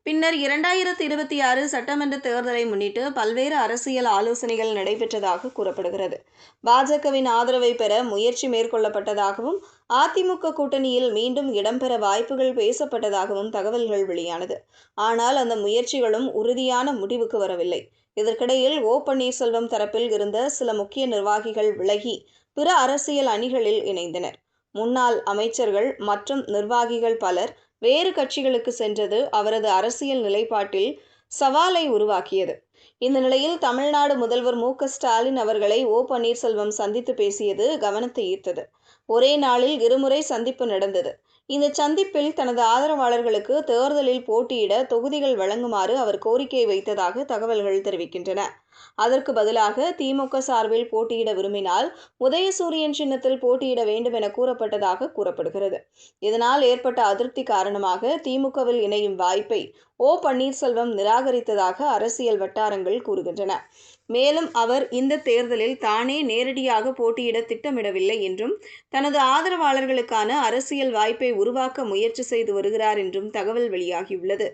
பின்னர் 2026 சட்டமன்ற தேர்தலை முன்னிட்டு பல்வேறு அரசியல் ஆலோசனைகள் நடைபெற்றதாக கூறப்படுகிறது. பாஜகவின் ஆதரவை பெற முயற்சி மேற்கொள்ளப்பட்டதாகவும், அதிமுக கூட்டணியில் மீண்டும் இடம்பெற வாய்ப்புகள் பேசப்பட்டதாகவும் தகவல்கள் வெளியானது. ஆனால் அந்த முயற்சிகளும் உறுதியான முடிவுக்கு வரவில்லை. இதற்கிடையில் பன்னீர்செல்வம் தரப்பில் இருந்த சில முக்கிய நிர்வாகிகள் விலகி பிற அரசியல் அணிகளில் இணைந்தனர். முன்னாள் அமைச்சர்கள் மற்றும் நிர்வாகிகள் பலர் வேறு கட்சிகளுக்கு சென்றது அவரது அரசியல் நிலைப்பாட்டில் சவாலை உருவாக்கியது. இந்த நிலையில் தமிழ்நாடு முதல்வர் மு.க.ஸ்டாலின் அவர்களை பன்னீர்செல்வம் சந்தித்து பேசியது கவனத்தை ஈர்த்தது. ஒரே நாளில் இருமுறை சந்திப்பு நடந்தது. இந்த சந்திப்பில் தனது ஆதரவாளர்களுக்கு தேர்தலில் போட்டியிட தொகுதிகள் வழங்குமாறு அவர் கோரிக்கை வைத்ததாக தகவல்கள் தெரிவிக்கின்றன. அதற்கு பதிலாக திமுக சார்பில் போட்டியிட விரும்பினால் உதயசூரியன் சின்னத்தில் போட்டியிட வேண்டும் என கூறப்பட்டதாக கூறப்படுகிறது. இதனால் ஏற்பட்ட அதிருப்தி காரணமாக திமுகவில் இணையும் வாய்ப்பை பன்னீர்செல்வம் நிராகரித்ததாக அரசியல் வட்டாரங்கள் கூறுகின்றன. மேலும் அவர் இந்த தேர்தலில் தானே நேரடியாக போட்டியிட திட்டமிடவில்லை என்றும், தனது ஆதரவாளர்களுக்கான அரசியல் வாய்ப்பை உருவாக்க முயற்சி செய்து வருகிறார் என்றும் தகவல் வெளியாகியுள்ளது.